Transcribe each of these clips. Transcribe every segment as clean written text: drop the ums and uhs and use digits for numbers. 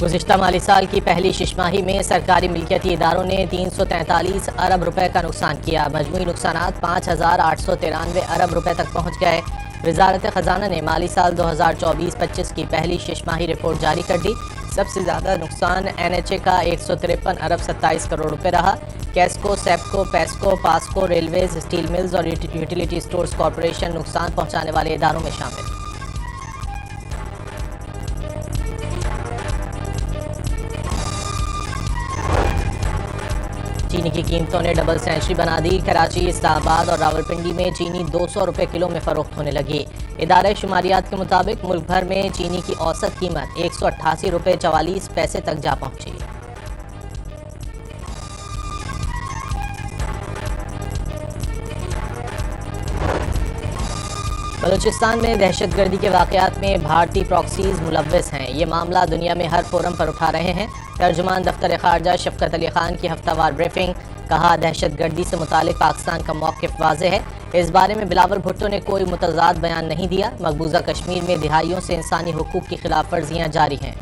गुज़िश्ता माली साल की पहली शिशमाही में सरकारी मिल्कियती इदारों ने 343 अरब रुपए का नुकसान किया। मजमूई नुकसानात 5,893 अरब रुपए तक पहुंच गए। वजारत खजाना ने माली साल 2024-25 की पहली शिशमाही रिपोर्ट जारी कर दी। सबसे ज़्यादा नुकसान NHA का 153 अरब 27 करोड़ रुपए रहा। कैस्को, सेप्को, PESCO, POCSO, railways, steel mills और यूटिलिटी स्टोर्स कॉरपोरेशन नुकसान पहुंचाने वाले इदारों में शामिल। चीनी की कीमतों ने डबल सेंचुरी बना दी। कराची, इस्लामाबाद और रावलपिंडी में चीनी 200 रुपए किलो में फरोख्त होने लगी। इदारे शुमारियात के मुताबिक मुल्क भर में चीनी की औसत कीमत 188 रुपए 44 पैसे तक जा पहुंची। बलूचिस्तान में दहशतगर्दी के वाक़यात में भारतीय प्रॉक्सीज मुलव्वस हैं। ये मामला दुनिया में हर फोरम पर उठा रहे हैं। तर्जुमान दफ्तर खारजा शफकत अली खान की हफ्तावार ब्रीफिंग। कहा, दहशतगर्दी से मुतालिक पाकिस्तान का मौक़िफ़ वाज़ेह है। इस बारे में बिलावल भुट्टो ने कोई मुतज़ाद बयान नहीं दिया। मकबूजा कश्मीर में दिहाइयों से इंसानी हुकूक़ की खिलाफ वर्जियाँ जारी हैं।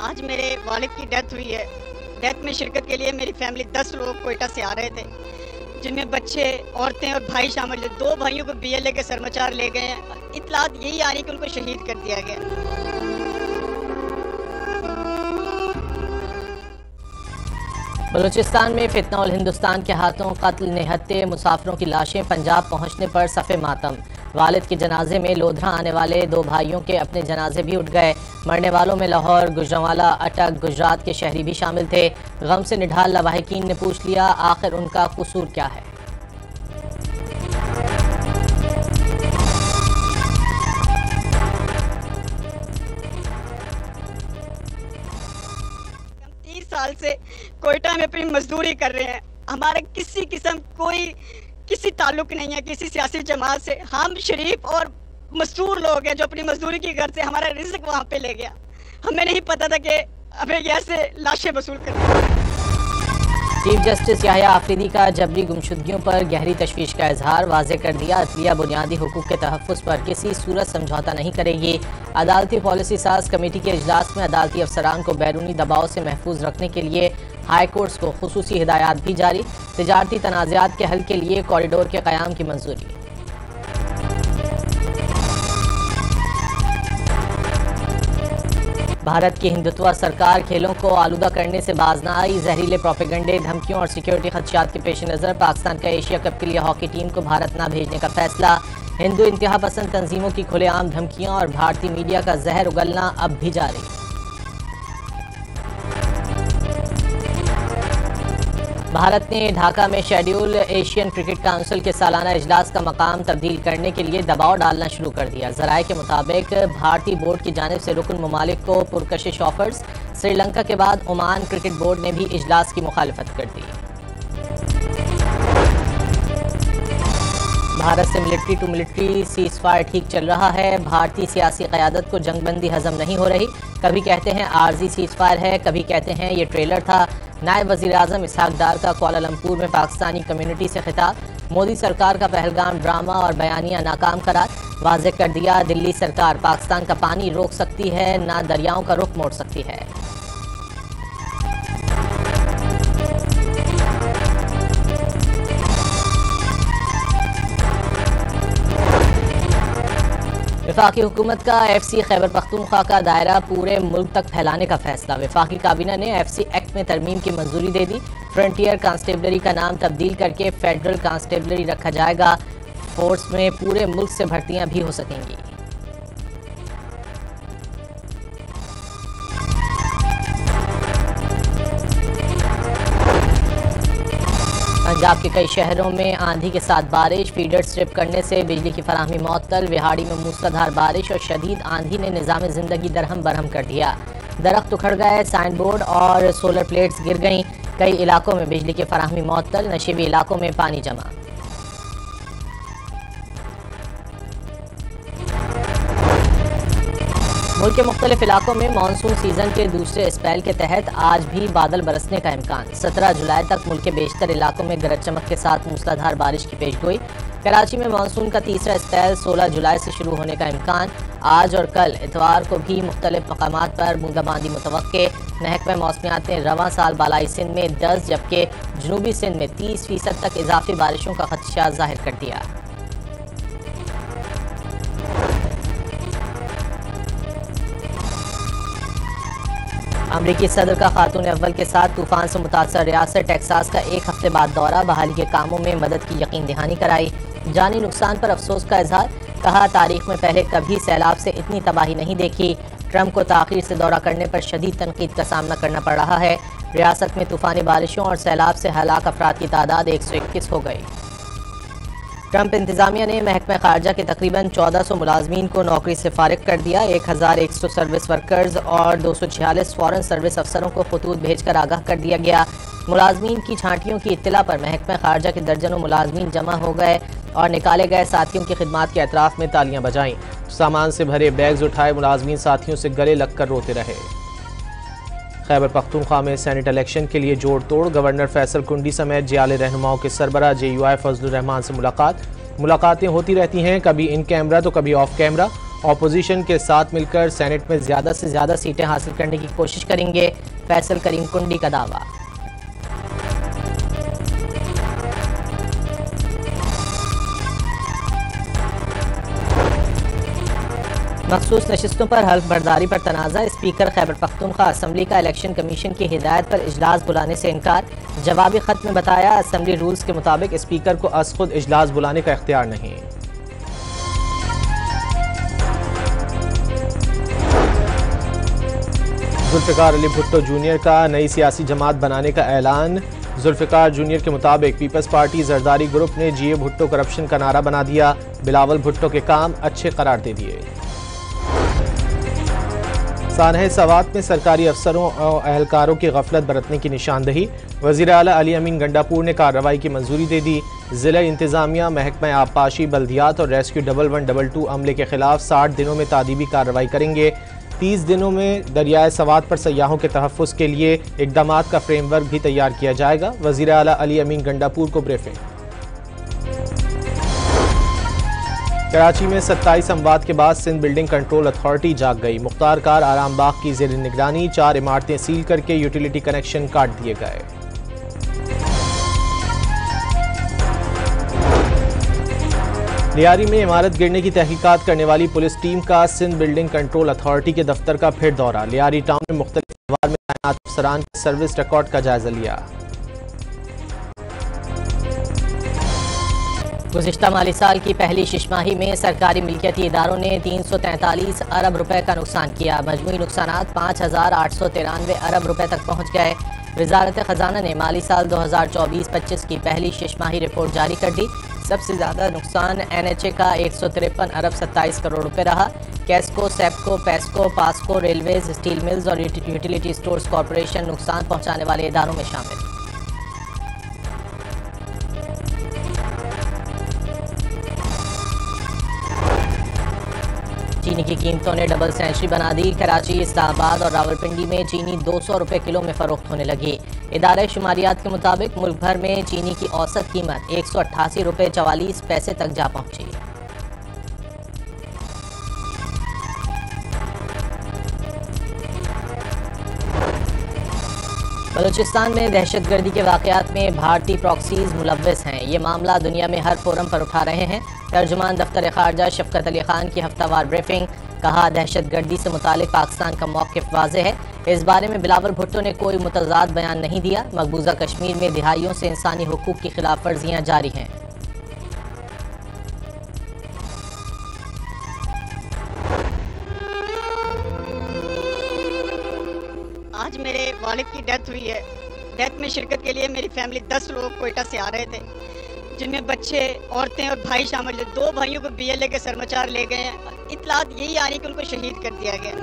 आज मेरे वालिद की डेथ हुई है। डेथ में शिरकत के लिए मेरी फैमिली 10 लोग कोयटा से आ रहे थे, जिनमें बच्चे, औरतें और भाई शामिल हैं। 2 भाइयों को BLA के सरमचार ले गए हैं। इत्तलात यही आ रही कि उनको शहीद कर दिया गया। बलूचिस्तान में फितना और हिंदुस्तान के हाथों कत्ल निहत्ते मुसाफिरों की लाशें पंजाब पहुंचने पर सफ़े मातम। वालिद के जनाजे में लोधरा आने वाले 2 भाइयों के अपने जनाजे भी उठ गए। मरने वालों में लाहौर, गुजरांवाला, अटक, गुजरात के शहरी भी शामिल थे। गम से निढाल लवाहिकीन ने पूछ लिया, आखिर उनका कसूर क्या है। हम 30 साल से कोयटा में अपनी मजदूरी कर रहे हैं। हमारा किसी किस्म किसी ताल्लुक नहीं है किसी सियासी जमात से। हम शरीफ और मजदूर लोग हैं जो अपनी मजदूरी की घर से हमारा रिज़्क वहाँ पे ले गया। हमें नहीं पता था कि हमें ऐसे लाशें वसूल करनी। चीफ जस्टिस याहिया आफरीदी का जबरी गुमशुदगियों पर गहरी तशवीश का इजहार। वाज़े कर दिया, अदलिया बुनियादी हुकूक के तहफ़्फ़ुज़ पर किसी सूरत समझौता नहीं करेगी। अदालती पॉलिसी साज कमेटी के इजलास में अदालती अफसरान को बैरूनी दबाव से महफूज रखने के लिए हाई कोर्ट्स को खुसूसी हिदायत भी जारी। तिजारती तनाज़ात के हल के लिए कॉरिडोर के क़याम की मंजूरी। भारत की हिंदुत्व सरकार खेलों को आलूदा करने से बाज न आई। जहरीले प्रोपेगंडे, धमकियों और सिक्योरिटी खदशात के पेश नज़र पाकिस्तान का एशिया कप के लिए हॉकी टीम को भारत न भेजने का फैसला। हिंदू इंतहा पसंद तंजीमों की खुलेआम धमकियां और भारतीय मीडिया का जहर उगलना अब भी जारी। भारत ने ढाका में शेड्यूल एशियन क्रिकेट काउंसिल के सालाना इजलास का मकाम तब्दील करने के लिए दबाव डालना शुरू कर दिया। ज़राए के मुताबिक भारतीय बोर्ड की जानिब से रुकन ममालिक को पुरकशिश ऑफर्स। श्रीलंका के बाद ओमान क्रिकेट बोर्ड ने भी इजलास की मुखालिफत कर दी। भारत से मिलिट्री टू मिलिट्री सीज़फायर ठीक चल रहा है। भारतीय सियासी क़यादत को जंगबंदी हजम नहीं हो रही। कभी कहते हैं आर्जी सीज़फायर है, कभी कहते हैं ये ट्रेलर था। नायब वज़ीर आज़म इसहाक डार का कुआलालंपुर में पाकिस्तानी कम्युनिटी से खिताब। मोदी सरकार का पहलगाम ड्रामा और बयानिया नाकाम करार। वाज़ेह कर दिया, दिल्ली सरकार पाकिस्तान का पानी रोक सकती है, ना दरियाओं का रुख मोड़ सकती है। वफाकी हुकूमत का FC खैबर पख्तूनख्वा का दायरा पूरे मुल्क तक फैलाने का फैसला। वफाकी काबीना ने FC एक्ट में तरमीम की मंजूरी दे दी। फ्रंटियर कांस्टेबलरी का नाम तब्दील करके फेडरल कांस्टेबलरी रखा जाएगा। फोर्स में पूरे मुल्क से भर्तियां भी हो सकेंगी। पंजाब के कई शहरों में आंधी के साथ बारिश। फीडर स्ट्रिप करने से बिजली की फराहमी मुअत्तल। विहाड़ी में मूसलाधार बारिश और शदीद आंधी ने निज़ाम ज़िंदगी दरहम बरहम कर दिया। दरख्त उखड़ गए, साइन बोर्ड और सोलर प्लेट्स गिर गईं। कई इलाकों में बिजली की फराहमी मुअत्तल। नशीबी इलाकों में पानी जमा। मुल्क के मुख्तलिफ इलाकों में मानसून सीजन के दूसरे स्पेल के तहत आज भी बादल बरसने का इम्कान। 17 जुलाई तक मुल्क के बेशतर इलाकों में गरज चमक के साथ मूसलाधार बारिश की पेशगोई। कराची में मानसून का तीसरा स्पेल 16 जुलाई से शुरू होने का इम्कान। आज और कल इतवार को भी मुख्तलिफ मकामात पर बूंदाबांदी मुतवक्के। महकमा मौसमियात ने रवां साल बालाई सिंध में 10 जबकि जनूबी सिंध में 30% तक इजाफी बारिशों का खदशा जाहिर कर दिया। अमरीकी सदर का खातून अव्वल के साथ तूफान से मुतासर रियासत टेक्सास का एक हफ्ते बाद दौरा। बहाली के कामों में मदद की यकीन दहानी कराई। जानी नुकसान पर अफसोस का इजहार। कहा तारीख में पहले कभी सैलाब से इतनी तबाही नहीं देखी। ट्रंप को ताखीर से दौरा करने पर शदीद तनकीद का सामना करना पड़ रहा है। रियासत में तूफानी बारिशों और सैलाब से हलाक अफराद की तादाद 121 हो गई। ट्रंप इंतजामिया ने महकमा खारजा के तकरीबन 1400 मुलाजमीन को नौकरी से फारिग कर दिया। 1100 सर्विस वर्कर्स और 246 फॉरेन सर्विस अफसरों को खतूत भेजकर आगाह कर दिया गया। मुलाजमीन की छांटियों की इत्तला पर महकमा खारजा के दर्जनों मुलाजमीन जमा हो गए और निकाले गए साथियों की खिदमात के अतराफ में तालियां बजाईं। सामान से भरे बैग्स उठाए मुलाजमीन साथियों से गले लगकर रोते रहे। खैबर पख्तूनख्वा में सेनेट इलेक्शन के लिए जोड़ तोड़। गवर्नर फैसल कुंडी समेत जियाले रहनुमाओं के सरबराह JUI फजलुर रहमान से मुलाकातें होती रहती हैं, कभी इन कैमरा तो कभी ऑफ कैमरा। ऑपोजिशन के साथ मिलकर सेनेट में ज़्यादा से ज़्यादा सीटें हासिल करने की कोशिश करेंगे, फैसल करीम कुंडी का दावा। मखसूस नशिस्तों पर हल्फ बर्दारी पर तनाज़ा। स्पीकर खैबर पख्तूनख्वा असम्बली का इलेक्शन कमीशन की हिदायत पर इजलास बुलाने से इनकार। जवाबी खत में बताया असम्बली रूल्स के मुताबिक स्पीकर को अज खुद इजलास बुलाने का इख्तियार नहीं। जुल्फ़िकार अली भुट्टो जूनियर का नई सियासी जमात बनाने का ऐलान। जुल्फ़िकार जूनियर के मुताबिक पीपल्स पार्टी जरदारी ग्रुप ने GA भुट्टो करप्शन का नारा बना दिया। बिलावल भुट्टो के काम अच्छे करार दे दिए। सानह सवात में सरकारी अफसरों और अहलकारों की गफलत बरतने की निशानदही। वज़ीर आला अली अमीन गंडापुर ने कार्रवाई की मंजूरी दे दी। ज़िला इंतज़ामिया, महकमा आबपाशी, बल्दियात और रेस्क्यू 1122 अमले के खिलाफ 60 दिनों में तादीबी कार्रवाई करेंगे। 30 दिनों में दरियाए सवात पर सयाहों के तहफ़्फ़ुज़ के लिए इक़दामात का फ्रेमवर्क भी तैयार किया जाएगा। वज़ीर आला अली अमीन गंडापुर को ब्रीफिंग। कराची में 27 अमवात के बाद सिंध बिल्डिंग कंट्रोल अथॉरिटी जाग गई। मुख्तार कार आराम बाग की ज़ेर निगरानी 4 इमारतें सील करके यूटिलिटी कनेक्शन काट दिए गए। लियारी में इमारत गिरने की तहकीकात करने वाली पुलिस टीम का सिंध बिल्डिंग कंट्रोल अथॉरिटी के दफ्तर का फिर दौरा। लियारी टाउन में मुख्तलिफ अदवार में तैनात अफसरान के सर्विस रिकॉर्ड का जायजा लिया। गुज़िश्ता माली साल की पहली शिशमाही में सरकारी मिल्कियती इदारों ने 343 अरब रुपए का नुकसान किया। मजमूई नुकसानात 5893 अरब रुपए तक पहुँच गए। वजारत खजाना ने माली साल 2024-25 की पहली शिशमाही रिपोर्ट जारी कर दी। सबसे ज़्यादा नुकसान NHA का 153 अरब 27 करोड़ रुपए रहा। कैस्को, सेप्को, PESCO, POCSO, railways, steel mills और यूटिलिटी स्टोर्स कॉरपोरेशन नुकसान पहुँचाने वाले इदारों में शामिल। चीनी की कीमतों ने डबल सेंचुरी बना दी। कराची, इस्लामाबाद और रावलपिंडी में चीनी 200 रुपए किलो में फरोख्त होने लगी। इदारे शुमारियात के मुताबिक मुल्क भर में चीनी की औसत कीमत 188 रुपए 44 पैसे तक जा पहुंची। बलूचिस्तान में दहशतगर्दी के वाक़यात में भारतीय प्रॉक्सीज मुलव्वस हैं। ये मामला दुनिया में हर फोरम पर उठा रहे हैं। तर्जुमान दफ्तर खारजा शफकत अली खान की हफ्तावार ब्रीफिंग। कहा दहशतगर्दी से मुतालिक पाकिस्तान का मौक़िफ़ वाज़ेह है। इस बारे में बिलावल भुट्टो ने कोई मुतज़ाद बयान नहीं दिया। मकबूजा कश्मीर में दिहाइयों से इंसानी हुकूक की खिलाफ वर्जियाँ जारी हैं। आज मेरे वालिद की डेथ हुई है। डेथ में शिरकत के लिए मेरी फैमिली 10 लोग कोयटा से आ रहे थे, जिनमें बच्चे, औरतें और भाई शामिल है। 2 भाइयों को BLA के सरमचार ले गए हैं। इत्तलात यही आ रही कि उनको शहीद कर दिया गया।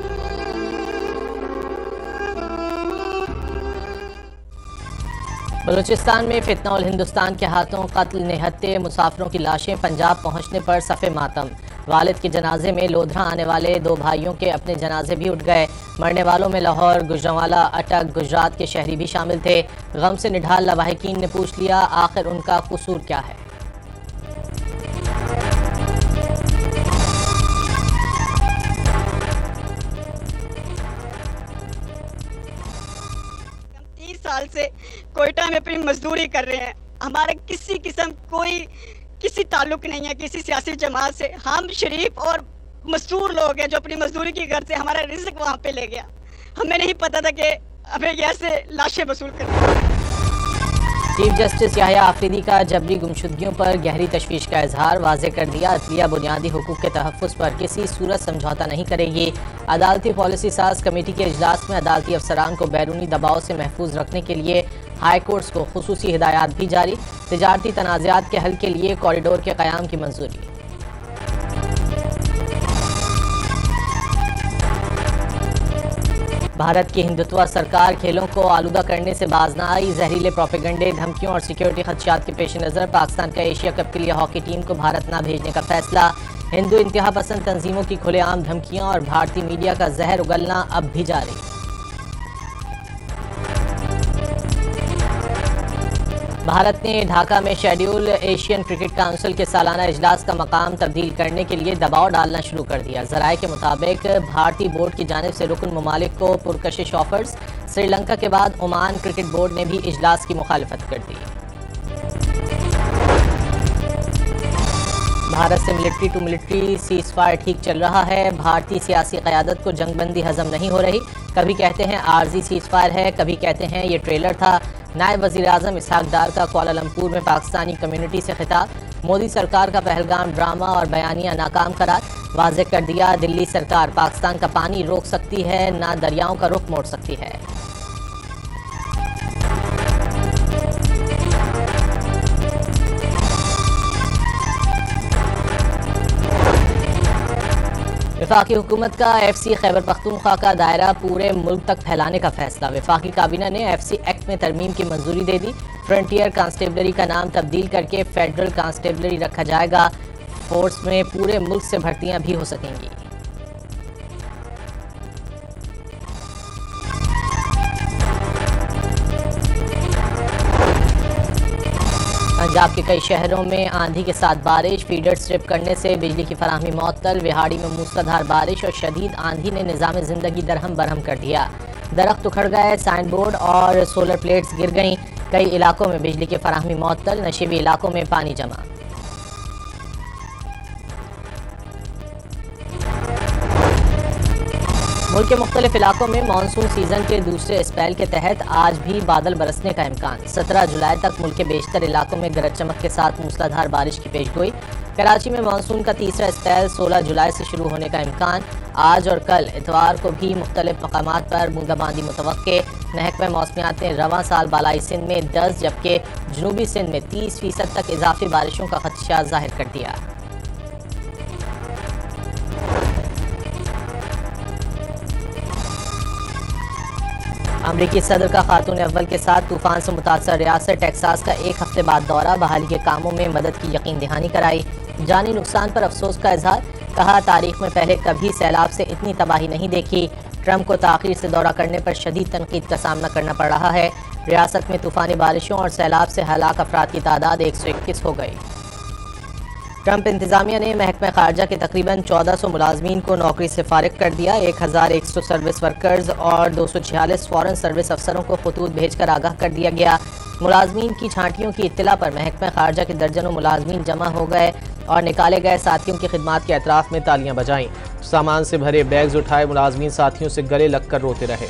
बलूचिस्तान में फितना उल हिंदुस्तान के हाथों कत्ल निहत्ते मुसाफिरों की लाशें पंजाब पहुंचने पर सफ़े मातम। वालिद के जनाजे में लोधरा आने वाले 2 भाइयों के अपने जनाजे भी उठ गए। मरने वालों में लाहौर, गुजरांवाला, अटक, गुजरात के शहरी भी शामिल थे। गम से निढाल लवाहिकीन ने पूछ लिया, आखिर उनका कसूर क्या है। साल से कोयटा में अपनी मजदूरी कर रहे हैं। हमारा किसी किस्म किसी ताल्लुक नहीं है किसी सियासी जमात से। हम शरीफ और मजदूर लोग हैं जो अपनी मजदूरी की घर से हमारा रिज़्क वहाँ पे ले गया। हमें नहीं पता था कि हमें ऐसे लाशें वसूल करनी। चीफ जस्टिस याहिया आफरीदी का जबरी गुमशुदगियों पर गहरी तशवीश का इजहार। वाज़ेह कर दिया, अदलिया बुनियादी हुकूक के तहफ़्फ़ुज़ पर किसी सूरत समझौता नहीं करेगी। अदालती पॉलिसी साज कमेटी के इजलास में अदालती अफसरान को बैरूनी दबाव से महफूज रखने के लिए हाई कोर्ट्स को खुसूसी हिदायत भी जारी। तिजारती तनाज़ात के हल के लिए कॉरिडोर के क़याम की मंजूरी। भारत की हिंदुत्व सरकार खेलों को आलूदा करने से बाज न आई। जहरीले प्रोपेगंडे, धमकियों और सिक्योरिटी खदशात के पेश नज़र पाकिस्तान का एशिया कप के लिए हॉकी टीम को भारत न भेजने का फैसला। हिंदू इंतहा पसंद तंजीमों की खुलेआम धमकियां और भारतीय मीडिया का जहर उगलना अब भी जारी। भारत ने ढाका में शेड्यूल एशियन क्रिकेट काउंसिल के सालाना इजलास का मकाम तब्दील करने के लिए दबाव डालना शुरू कर दिया। ज़राए के मुताबिक भारतीय बोर्ड की जानिब से रुकन ममालिक को पुरकशिश ऑफर्स। श्रीलंका के बाद ओमान क्रिकेट बोर्ड ने भी इजलास की मुखालफत कर दी। भारत से military to military cease fire ठीक चल रहा है। भारतीय सियासी क़यादत को जंगबंदी हजम नहीं हो रही। कभी कहते हैं आर्जी सीज फायर है, कभी कहते हैं ये ट्रेलर था। नायब वज़ीर आज़म इसहाक डार का कुआलालंपुर में पाकिस्तानी कम्युनिटी से खिताब। मोदी सरकार का पहलगाम ड्रामा और बयानिया नाकाम करार। वाज़ेह कर दिया, दिल्ली सरकार पाकिस्तान का पानी रोक सकती है, ना दरियाओं का रुख मोड़ सकती है। वफाकी हुकूमत का FC खैबर पख्तूनख्वा का दायरा पूरे मुल्क तक फैलाने का फैसला। वफाकी काबीना ने FC एक्ट में तरमीम की मंजूरी दे दी। फ्रंटियर कांस्टेबलरी का नाम तब्दील करके फेडरल कांस्टेबलरी रखा जाएगा। फोर्स में पूरे मुल्क से भर्तियां भी हो सकेंगी। पंजाब के कई शहरों में आंधी के साथ बारिश। फीडर स्ट्रिप करने से बिजली की फराहमी मुअत्तल। विहाड़ी में मूसलाधार बारिश और शदीद आंधी ने निज़ाम ज़िंदगी दरहम बरहम कर दिया। दरख्त उखड़ गए, साइन बोर्ड और सोलर प्लेट्स गिर गईं। कई इलाकों में बिजली की फराहमी मुअत्तल। नशीबी इलाकों में पानी जमा। मुल्क के मुख्तलिफ इलाकों में मानसून सीजन के दूसरे स्पेल के तहत आज भी बादल बरसने का इम्कान। 17 जुलाई तक मुल्क के बेशतर इलाकों में गरज चमक के साथ मूसलाधार बारिश की पेशगोई। कराची में मानसून का तीसरा स्पेल 16 जुलाई से शुरू होने का इम्कान। आज और कल इतवार को भी मुख्तलिफ मकामात पर बूंदाबांदी मुतवक्के। महकमा मौसमियात ने रवां साल बालाई सिंध में 10 जबकि जनूबी सिंध में 30% तक इजाफी बारिशों का खदशा जाहिर कर दिया। अमरीकी सदर का खातून अव्वल के साथ तूफान से मुतासर रियासत टेक्सास का 1 हफ्ते बाद दौरा। बहाली के कामों में मदद की यकीन दहानी कराई। जानी नुकसान पर अफसोस का इजहार। कहा, तारीख में पहले कभी सैलाब से इतनी तबाही नहीं देखी। ट्रंप को ताखीर से दौरा करने पर शदीद तनकीद का सामना करना पड़ रहा है। रियासत में तूफानी बारिशों और सैलाब से हलाक अफराद की तादाद 121 हो गई। ट्रंप इंतजामिया ने महकमा खारजा के तकरीबन 1400 मुलाजमीन को नौकरी से फारिग कर दिया। 1100 सर्विस वर्कर्स और 246 फॉरेन सर्विस अफसरों को खतूत भेजकर आगाह कर दिया गया। मुलाजमीन की छांटियों की इत्तला पर महकमा खारजा के दर्जनों मुलाजमीन जमा हो गए और निकाले गए साथियों की खिदमात के अतराफ में तालियां बजाईं। सामान से भरे बैग्स उठाए मुलाजमीन साथियों से गले लगकर रोते रहे।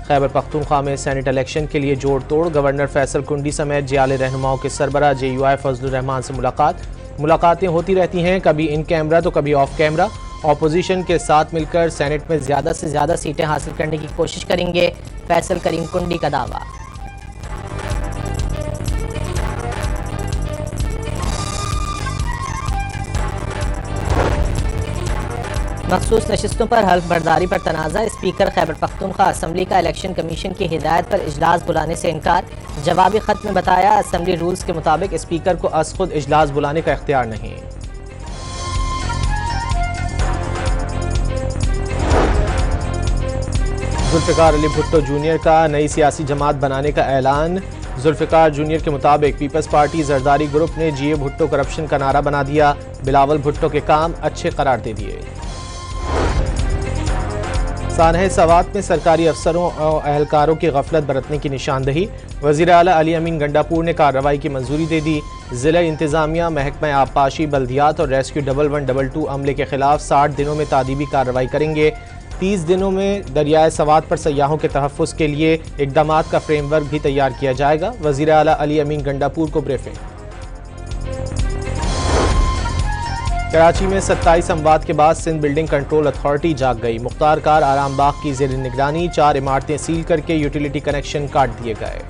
खैबर पख्तूनख्वा में सेनेट इलेक्शन के लिए जोड़ तोड़। गवर्नर फैसल कुंडी समेत जियाले रहनुमाओं के सरबराह JUI फजलुर रहमान से मुलाकातें होती रहती हैं, कभी इन कैमरा तो कभी ऑफ कैमरा। ऑपोजिशन के साथ मिलकर सेनेट में ज़्यादा से ज़्यादा सीटें हासिल करने की कोशिश करेंगे, फैसल करीम कुंडी का दावा। मखसूस नशिस्तों पर हल्फ बर्दारी पर तनाज़ा। स्पीकर खैबर पख्तूनख्वा असम्बली का इलेक्शन कमीशन की हिदायत पर इजलास बुलाने से इनकार। जवाबी खत में बताया, असम्बली रूल्स के मुताबिक स्पीकर को अज़ खुद इजलास बुलाने का इख्तियार नहीं। जुल्फ़िकार अली भुट्टो जूनियर का नई सियासी जमात बनाने का ऐलान। जुल्फ़िकार जूनियर के मुताबिक पीपल्स पार्टी जरदारी ग्रुप ने जीए भुट्टो करप्शन का नारा बना दिया। बिलावल भुट्टो के काम अच्छे करार दे दिए। सानह सवात में सरकारी अफसरों और अहलकारों की गफलत बरतने की निशानदही। वज़ीर आला अली अमीन गंडापुर ने कार्रवाई की मंजूरी दे दी। ज़िला इंतज़ामिया, महकमा आबपाशी, बल्दियात और रेस्क्यू 1122 अमले के खिलाफ 60 दिनों में तादीबी कार्रवाई करेंगे। 30 दिनों में दरियाए सवात पर सयाहों के तहफ़्फ़ुज़ के लिए इक़दामात का फ्रेमवर्क भी तैयार किया जाएगा। वज़ीर आला अली अमीन गंडापुर को ब्रीफिंग। कराची में 27 अमवात के बाद सिंध बिल्डिंग कंट्रोल अथॉरिटी जाग गई। मुख्तार कार आराम बाग की ज़ेर निगरानी 4 इमारतें सील करके यूटिलिटी कनेक्शन काट दिए गए।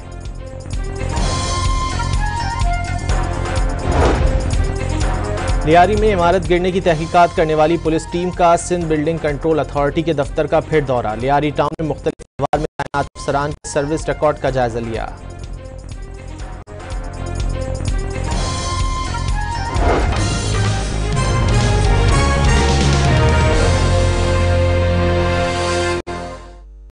लियारी में इमारत गिरने की तहकीकात करने वाली पुलिस टीम का सिंध बिल्डिंग कंट्रोल अथॉरिटी के दफ्तर का फिर दौरा। लियारी टाउन में मुख्तलिफ अदवार में तैनात अफसरान सर्विस रिकॉर्ड का जायजा लिया।